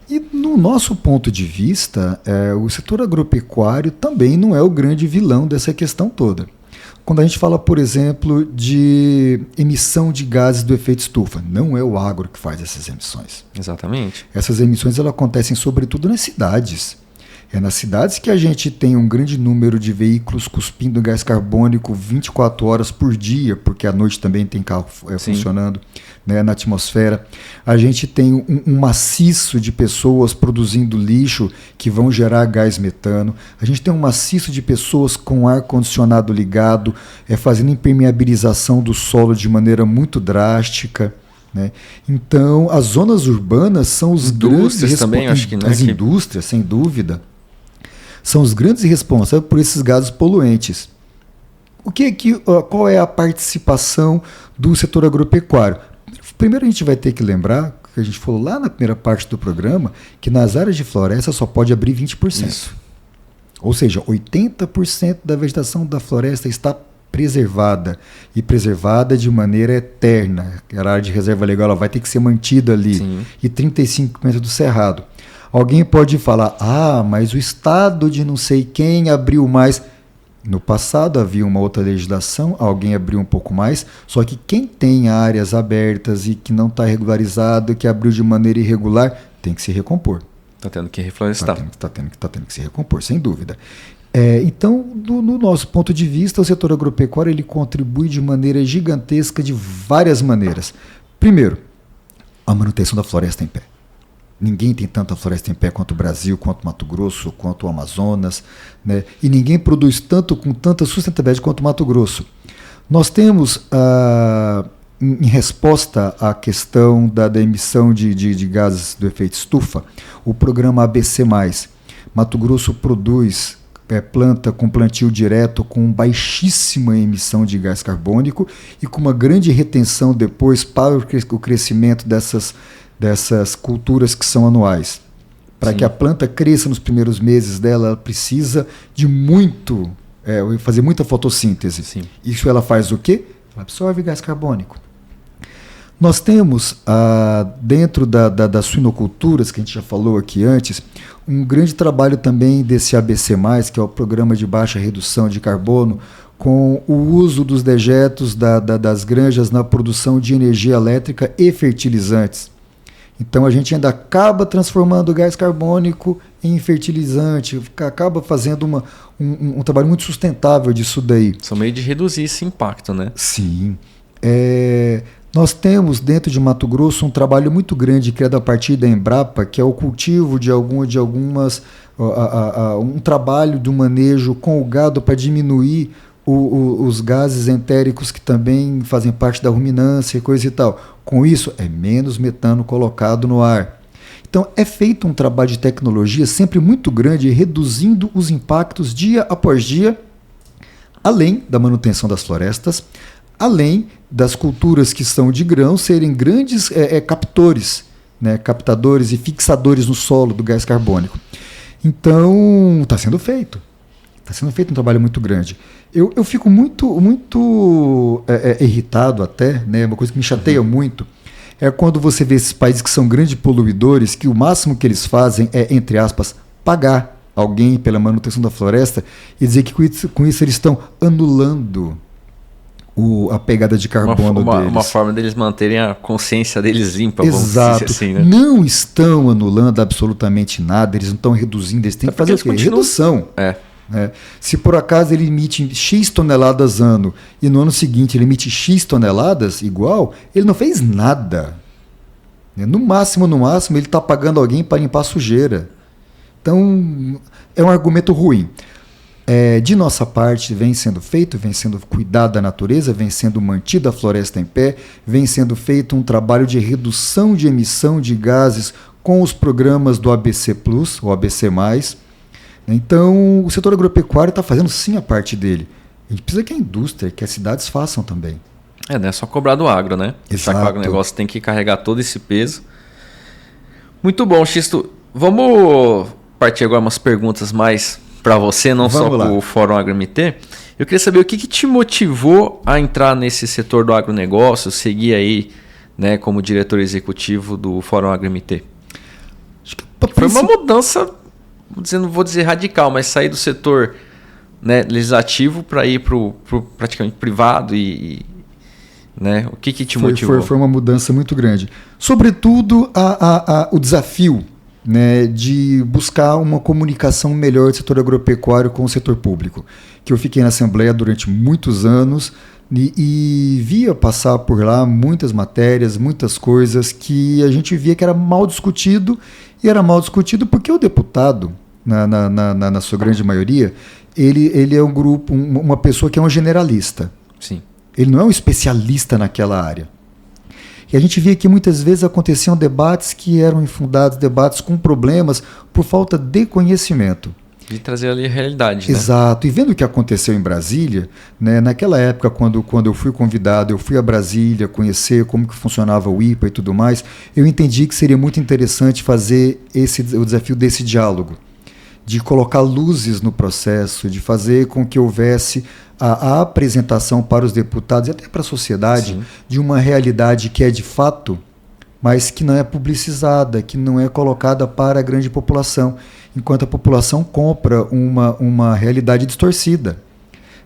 E no nosso ponto de vista, o setor agropecuário também não é o grande vilão dessa questão toda. Quando a gente fala, por exemplo, de emissão de gases do efeito estufa, não é o agro que faz essas emissões. Exatamente. Essas emissões elas acontecem sobretudo nas cidades. É nas cidades que a gente tem um grande número de veículos cuspindo gás carbônico 24 horas por dia, porque à noite também tem carro funcionando, né, na atmosfera. A gente tem um maciço de pessoas produzindo lixo que vão gerar gás metano. A gente tem um maciço de pessoas com ar-condicionado ligado, fazendo impermeabilização do solo de maneira muito drástica. Né? Então, as zonas urbanas são os grandes também, acho que, né, as indústrias, sem dúvida, são os grandes responsáveis por esses gases poluentes. Qual é a participação do setor agropecuário? Primeiro a gente vai ter que lembrar, que a gente falou lá na primeira parte do programa, que nas áreas de floresta só pode abrir 20%. Isso. Ou seja, 80% da vegetação da floresta está preservada, e preservada de maneira eterna. A área de reserva legal ela vai ter que ser mantida ali. Sim. E 35% do cerrado. Alguém pode falar, mas o estado de não sei quem abriu mais. No passado havia uma outra legislação, alguém abriu um pouco mais, só que quem tem áreas abertas e que não está regularizado, que abriu de maneira irregular, tem que se recompor. Está tendo que reflorestar. Está tendo que se recompor, sem dúvida. Então, no nosso ponto de vista, o setor agropecuário ele contribui de maneira gigantesca de várias maneiras. Primeiro, a manutenção da floresta em pé. Ninguém tem tanta floresta em pé quanto o Brasil, quanto o Mato Grosso, quanto o Amazonas, né? E ninguém produz tanto com tanta sustentabilidade quanto o Mato Grosso. Nós temos, em resposta à questão da emissão de gases do efeito estufa, o programa ABC+. Mato Grosso produz planta com plantio direto com baixíssima emissão de gás carbônico e com uma grande retenção depois para o crescimento dessas culturas que são anuais. Para que a planta cresça nos primeiros meses dela, ela precisa de fazer muita fotossíntese. Sim. Isso ela faz o quê? Ela absorve gás carbônico. Nós temos, dentro das suinoculturas, que a gente já falou aqui antes, um grande trabalho também desse ABC+, que é o Programa de Baixa Redução de Carbono, com o uso dos dejetos das granjas na produção de energia elétrica e fertilizantes. Então a gente ainda acaba transformando o gás carbônico em fertilizante, acaba fazendo um trabalho muito sustentável disso daí. São meio de reduzir esse impacto, né? Sim. Nós temos dentro de Mato Grosso um trabalho muito grande criado a partir da Embrapa, que é o cultivo um trabalho do manejo com o gado para diminuir os gases entéricos que também fazem parte da ruminância e coisa e tal. Com isso, é menos metano colocado no ar. Então, é feito um trabalho de tecnologia sempre muito grande, reduzindo os impactos dia após dia, além da manutenção das florestas, além das culturas que são de grão serem grandes captores, né, captadores e fixadores no solo do gás carbônico. Então, está sendo feito. Está sendo feito um trabalho muito grande. Eu fico muito irritado até, né, uma coisa que me chateia muito, é quando você vê esses países que são grandes poluidores, que o máximo que eles fazem é, entre aspas, pagar alguém pela manutenção da floresta e dizer que com isso eles estão anulando a pegada de carbono deles. Uma forma deles manterem a consciência deles limpa, exato. Vamos dizer assim, né? Não estão anulando absolutamente nada, eles não estão reduzindo, eles têm que fazer o quê? Redução. Se por acaso ele emite X toneladas ano e no ano seguinte ele emite X toneladas igual, ele não fez nada. No máximo, ele está pagando alguém para limpar a sujeira. Então, é um argumento ruim. De nossa parte, vem sendo feito, vem sendo cuidado da natureza, vem sendo mantida a floresta em pé, vem sendo feito um trabalho de redução de emissão de gases com os programas do ABC+, o ABC+. Então, o setor agropecuário está fazendo sim a parte dele. A gente precisa que a indústria, que as cidades façam também. Não é só cobrar do agro, né? Exato. Já que o agronegócio tem que carregar todo esse peso. Muito bom, Xisto. Vamos partir agora umas perguntas mais para você, não só para o Fórum AgroMT. Eu queria saber o que te motivou a entrar nesse setor do agronegócio, seguir aí, né, como diretor executivo do Fórum AgroMT. Foi uma mudança, não vou dizer radical, mas sair do setor, né, legislativo para ir para o praticamente privado né, o que te motivou? Foi uma mudança muito grande. Sobretudo o desafio, né, de buscar uma comunicação melhor do setor agropecuário com o setor público. Que eu fiquei na Assembleia durante muitos anos e via passar por lá muitas matérias, muitas coisas que a gente via que era mal discutido, e era mal discutido porque o deputado, na sua grande maioria, ele é uma pessoa que é um generalista. Sim. Ele não é um especialista naquela área. E a gente via que muitas vezes aconteciam debates que eram infundados, debates com problemas por falta de conhecimento. De trazer ali a realidade. Exato. E vendo o que aconteceu em Brasília, né, naquela época, quando eu fui convidado, eu fui a Brasília conhecer como que funcionava o IPA e tudo mais, eu entendi que seria muito interessante fazer o desafio desse diálogo, de colocar luzes no processo, de fazer com que houvesse a apresentação para os deputados e até para a sociedade, sim, de uma realidade que é de fato, mas que não é publicizada, que não é colocada para a grande população, enquanto a população compra uma realidade distorcida.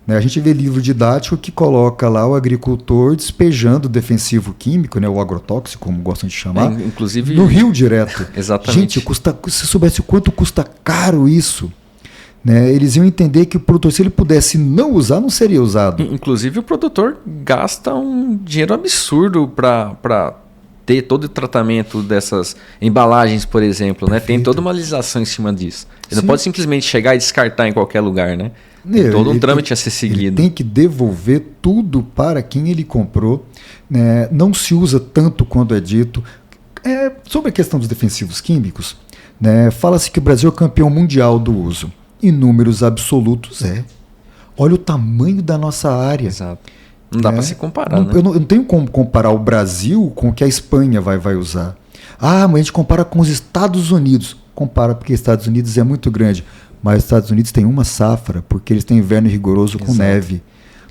A gente vê livro didático que coloca lá o agricultor despejando o defensivo químico, né, o agrotóxico, como gostam de chamar, inclusive, no rio direto. Exatamente. Gente, se soubesse o quanto custa caro isso. né? Eles iam entender que o produtor, se ele pudesse não usar, não seria usado. Inclusive o produtor gasta um dinheiro absurdo para ter todo o tratamento dessas embalagens, por exemplo, né? Tem toda uma legislação em cima disso. Ele não pode simplesmente chegar e descartar em qualquer lugar, né? Tem todo um trâmite a ser seguido. Ele tem que devolver tudo para quem ele comprou, né? Não se usa tanto quando é dito. Sobre a questão dos defensivos químicos, né? Fala-se que o Brasil é campeão mundial do uso. Em números absolutos Olha o tamanho da nossa área. Exato. Não dá para se comparar, né? Eu não tenho como comparar o Brasil com o que a Espanha vai usar. Mas a gente compara com os Estados Unidos. Compara porque os Estados Unidos é muito grande. Mas os Estados Unidos tem uma safra, porque eles têm inverno rigoroso com neve.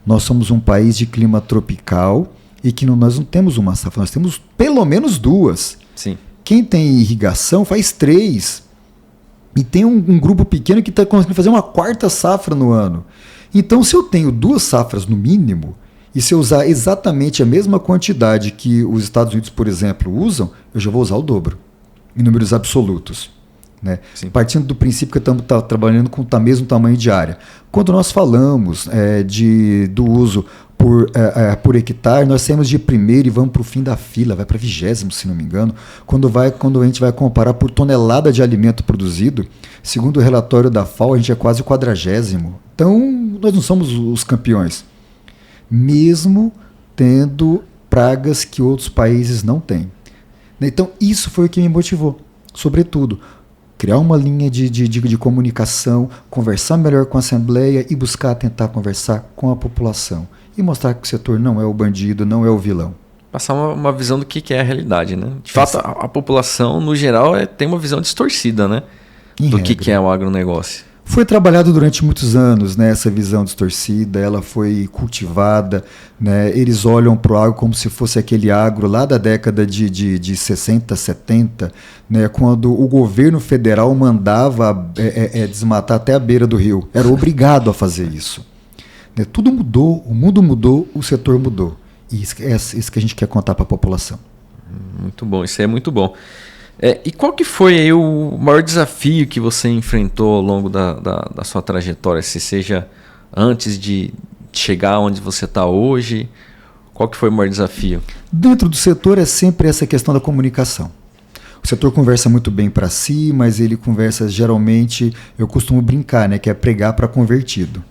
Nós somos um país de clima tropical e que nós não temos uma safra, nós temos pelo menos 2. Sim. Quem tem irrigação faz 3. E tem um grupo pequeno que está conseguindo fazer uma 4ª safra no ano. Então, se eu tenho 2 safras no mínimo, e se eu usar exatamente a mesma quantidade que os Estados Unidos, por exemplo, usam, eu já vou usar o dobro, em números absolutos. Né? Partindo do princípio que estamos trabalhando com o mesmo tamanho de área. Quando nós falamos do uso por hectare, nós saímos de primeiro e vamos para o fim da fila, vai para 20º, se não me engano, quando a gente vai comparar por tonelada de alimento produzido, segundo o relatório da FAO, a gente é quase o 40º. Então, nós não somos os campeões, mesmo tendo pragas que outros países não têm. Então, isso foi o que me motivou, sobretudo, criar uma linha de comunicação, conversar melhor com a Assembleia e tentar conversar com a população. E mostrar que o setor não é o bandido, não é o vilão. Passar uma visão do que é a realidade, né? De fato, a população, no geral, tem uma visão distorcida, né? Do que é o agronegócio. Foi trabalhado durante muitos anos, né, essa visão distorcida, ela foi cultivada, né, eles olham para o agro como se fosse aquele agro lá da década de 60, 70, né, quando o governo federal mandava desmatar até a beira do rio, era obrigado a fazer isso. Né, tudo mudou, o mundo mudou, o setor mudou, e isso que a gente quer contar para a população. Muito bom, isso é muito bom. E qual que foi aí o maior desafio que você enfrentou ao longo da sua trajetória, se seja antes de chegar onde você está hoje? Qual que foi o maior desafio? Dentro do setor é sempre essa questão da comunicação. O setor conversa muito bem para si, mas ele conversa geralmente, eu costumo brincar, né, que é pregar para convertido.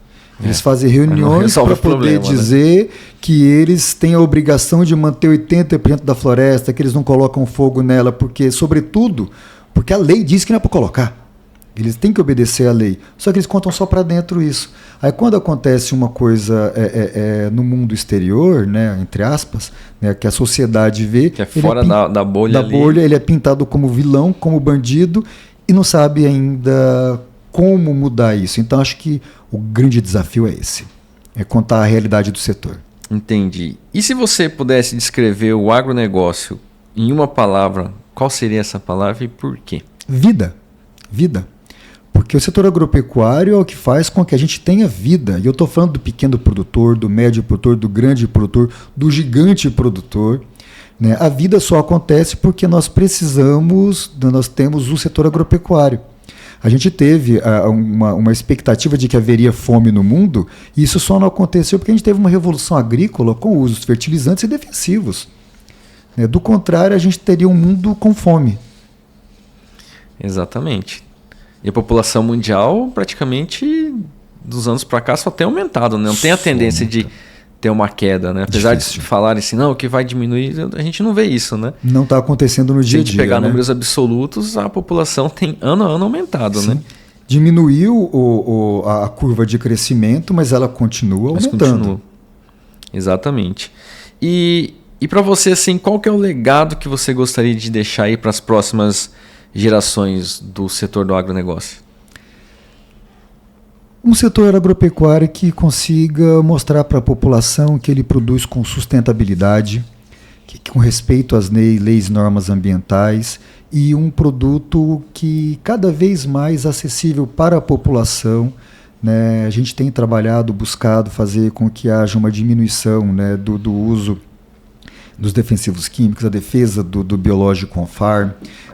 Eles fazem reuniões para poder dizer, né, que eles têm a obrigação de manter 80% da floresta, que eles não colocam fogo nela, sobretudo, porque a lei diz que não é para colocar. Eles têm que obedecer à lei. Só que eles contam só para dentro isso. Aí quando acontece uma coisa no mundo exterior, né, entre aspas, né, que a sociedade vê... Que é fora da bolha ali. Ele é pintado como vilão, como bandido, e não sabe ainda como mudar isso. Então acho que o grande desafio é esse. É contar a realidade do setor. Entendi. E se você pudesse descrever o agronegócio em uma palavra, qual seria essa palavra e por quê? Vida. Vida. Porque o setor agropecuário é o que faz com que a gente tenha vida. E eu estou falando do pequeno produtor, do médio produtor, do grande produtor, do gigante produtor. Né? A vida só acontece porque nós temos o setor agropecuário. A gente teve uma expectativa de que haveria fome no mundo, e isso só não aconteceu porque a gente teve uma revolução agrícola com o uso de fertilizantes e defensivos. Do contrário, a gente teria um mundo com fome. Exatamente. E a população mundial, praticamente, dos anos para cá, só tem aumentado, né? Não tem a tendência de ter uma queda, né? Apesar de falarem assim, não, o que vai diminuir, a gente não vê isso, né? Não está acontecendo no dia a dia. Se a gente pegar números absolutos, a população tem ano a ano aumentado, né? Diminuiu a curva de crescimento, mas ela continua aumentando. Continua. Exatamente. E para você, assim, qual que é o legado que você gostaria de deixar aí para as próximas gerações do setor do agronegócio? Um setor agropecuário que consiga mostrar para a população que ele produz com sustentabilidade, com respeito às leis e normas ambientais, e um produto que cada vez mais acessível para a população. Né? A gente tem buscado fazer com que haja uma diminuição, né, do uso dos defensivos químicos, a defesa do biológico on-farm,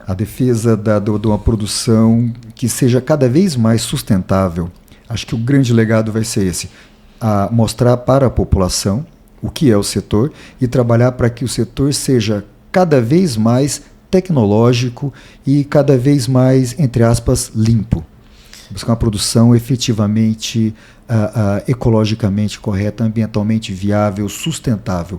a defesa de uma produção que seja cada vez mais sustentável. Acho que o grande legado vai ser esse, mostrar para a população o que é o setor e trabalhar para que o setor seja cada vez mais tecnológico e cada vez mais, entre aspas, limpo. Buscar uma produção efetivamente ecologicamente correta, ambientalmente viável, sustentável.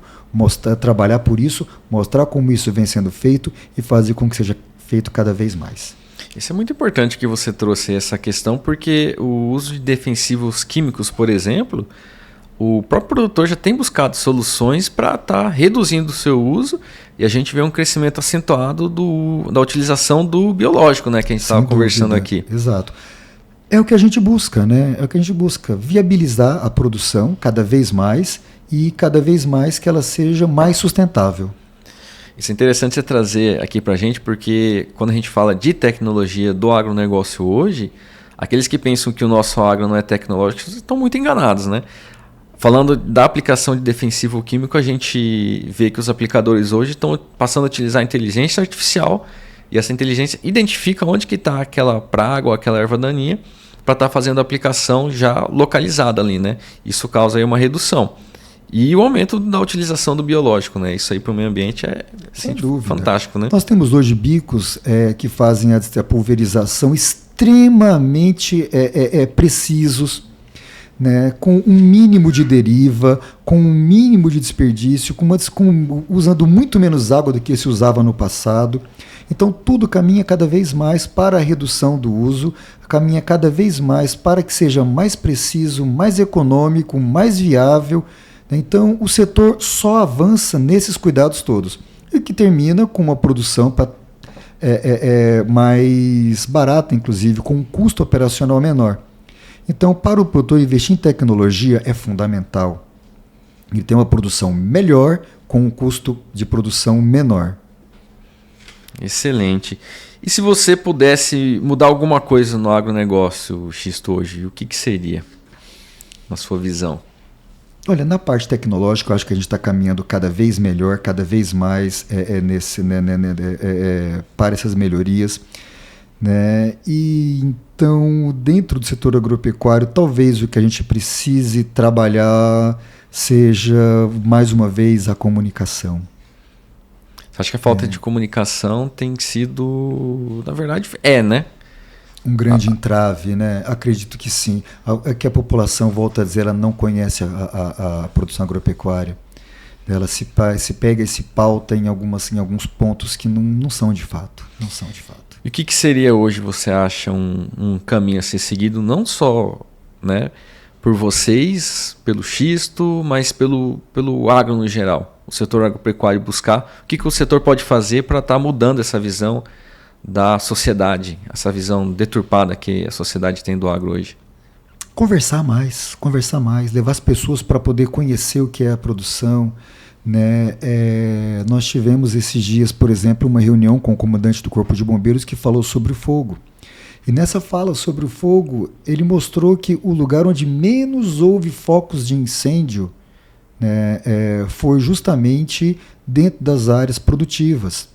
Trabalhar por isso, mostrar como isso vem sendo feito e fazer com que seja feito cada vez mais. Isso é muito importante que você trouxe essa questão, porque o uso de defensivos químicos, por exemplo, o próprio produtor já tem buscado soluções para estar reduzindo o seu uso, e a gente vê um crescimento acentuado da utilização do biológico, né, que a gente estava conversando aqui. Exato. É o que a gente busca, né? É o que a gente busca, viabilizar a produção cada vez mais e cada vez mais que ela seja mais sustentável. Isso é interessante você trazer aqui para a gente, porque quando a gente fala de tecnologia do agronegócio hoje, aqueles que pensam que o nosso agro não é tecnológico estão muito enganados, né? Falando da aplicação de defensivo químico, a gente vê que os aplicadores hoje estão passando a utilizar a inteligência artificial, e essa inteligência identifica onde que está aquela praga ou aquela erva daninha para estar fazendo a aplicação já localizada ali, né? Isso causa aí uma redução. E o aumento da utilização do biológico, né? Isso aí para o meio ambiente é assim, fantástico, né? Nós temos hoje bicos que fazem a pulverização extremamente precisos, né? Com um mínimo de deriva, com um mínimo de desperdício, usando muito menos água do que se usava no passado. Então tudo caminha cada vez mais para a redução do uso, caminha cada vez mais para que seja mais preciso, mais econômico, mais viável. Então, o setor só avança nesses cuidados todos, e que termina com uma produção mais barata, inclusive, com um custo operacional menor. Então, para o produtor, investir em tecnologia é fundamental. Ele tem uma produção melhor com um custo de produção menor. Excelente. E se você pudesse mudar alguma coisa no agronegócio, Xisto, hoje, o que seria, na sua visão? Olha, na parte tecnológica, eu acho que a gente está caminhando cada vez melhor, cada vez mais para essas melhorias, né? E então, dentro do setor agropecuário, talvez o que a gente precise trabalhar seja, mais uma vez, a comunicação. Você acha que a falta de comunicação tem sido, na verdade, né? Um grande entrave, né? Acredito que sim. Que a população, volta a dizer, ela não conhece a produção agropecuária. Ela se pega e se pauta em alguns pontos que não são de fato. Não são de fato. E o que seria hoje, você acha, um caminho a ser seguido, não só, né, por vocês, pelo Xisto, mas pelo agro no geral? O setor agropecuário buscar. O que o setor pode fazer para estar mudando essa visão da sociedade, essa visão deturpada que a sociedade tem do agro hoje? Conversar mais, levar as pessoas para poder conhecer o que é a produção, né? Nós tivemos esses dias, por exemplo, uma reunião com o comandante do Corpo de Bombeiros que falou sobre o fogo. E nessa fala sobre o fogo, ele mostrou que o lugar onde menos houve focos de incêndio, né, foi justamente dentro das áreas produtivas.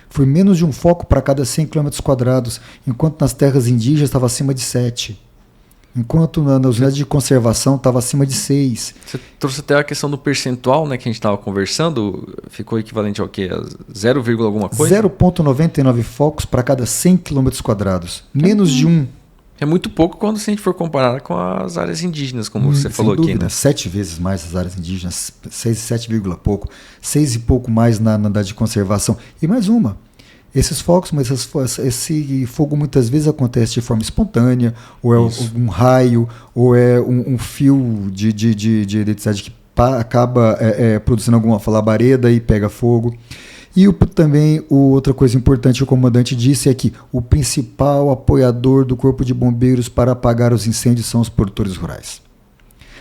Foi menos de um foco para cada 100 km², enquanto nas terras indígenas estava acima de 7. Enquanto nas unidades de conservação estava acima de 6. Você trouxe até a questão do percentual, né, que a gente estava conversando, ficou equivalente ao quê? A 0, alguma coisa? 0,99 focos para cada 100 km². Menos de um. É muito pouco quando a gente for comparar com as áreas indígenas, como você falou aqui, né? 7 vezes mais as áreas indígenas, 7, pouco, 6 e pouco mais na unidade de conservação. E mais uma, esses focos, mas esse fogo muitas vezes acontece de forma espontânea, ou é um raio, ou é um fio de eletricidade que acaba produzindo alguma labareda e pega fogo. E também outra coisa importante, o comandante disse, é que o principal apoiador do Corpo de Bombeiros para apagar os incêndios são os produtores rurais.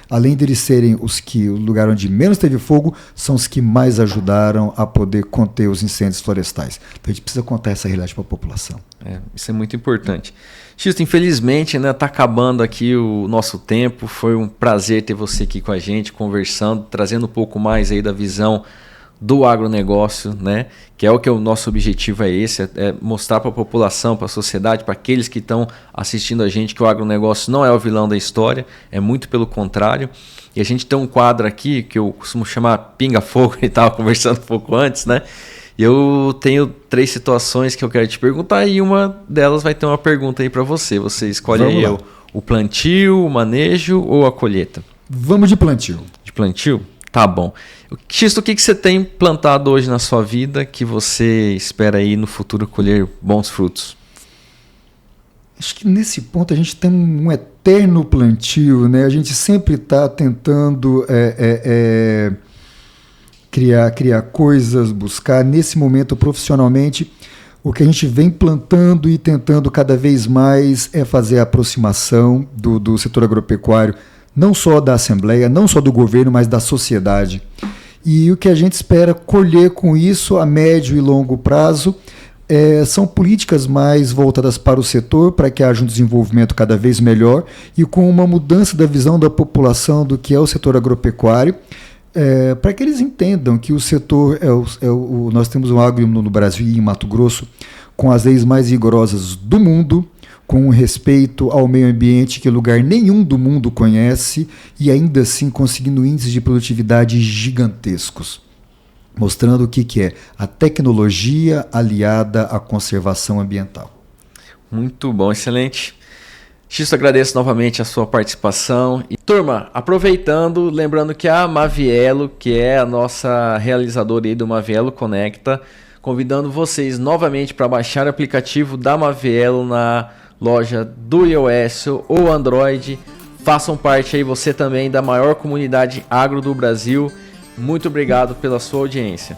Além deles serem o lugar onde menos teve fogo, são os que mais ajudaram a poder conter os incêndios florestais. Então a gente precisa contar essa realidade para a população. Isso é muito importante. Xisto, infelizmente, né, tá acabando aqui o nosso tempo. Foi um prazer ter você aqui com a gente, conversando, trazendo um pouco mais aí da visão do agronegócio, né? Que é o nosso objetivo é esse, é mostrar para a população, para a sociedade, para aqueles que estão assistindo a gente que o agronegócio não é o vilão da história, é muito pelo contrário. E a gente tem um quadro aqui que eu costumo chamar pinga-fogo, e estava conversando um pouco antes, né? E eu tenho 3 situações que eu quero te perguntar e uma delas vai ter uma pergunta aí para você. Você escolhe aí o plantio, o manejo ou a colheita? Vamos de plantio. De plantio? Tá bom. Xisto, o que você tem plantado hoje na sua vida que você espera aí no futuro colher bons frutos? Acho que nesse ponto a gente tem um eterno plantio, né? A gente sempre está tentando criar coisas, buscar. Nesse momento, profissionalmente, o que a gente vem plantando e tentando cada vez mais é fazer a aproximação do setor agropecuário, não só da Assembleia, não só do governo, mas da sociedade. E o que a gente espera colher com isso a médio e longo prazo são políticas mais voltadas para o setor, para que haja um desenvolvimento cada vez melhor e com uma mudança da visão da população do que é o setor agropecuário, para que eles entendam que o setor nós temos um agro no Brasil e em Mato Grosso com as leis mais rigorosas do mundo, com respeito ao meio ambiente que lugar nenhum do mundo conhece e ainda assim conseguindo índices de produtividade gigantescos, mostrando o que é a tecnologia aliada à conservação ambiental. Muito bom, excelente. Xisto, agradeço novamente a sua participação. E, turma, aproveitando, lembrando que a Mavielo, que é a nossa realizadora aí do Mavielo Conecta, convidando vocês novamente para baixar o aplicativo da Mavielo na loja do iOS ou Android. Façam parte aí você também da maior comunidade agro do Brasil. Muito obrigado pela sua audiência.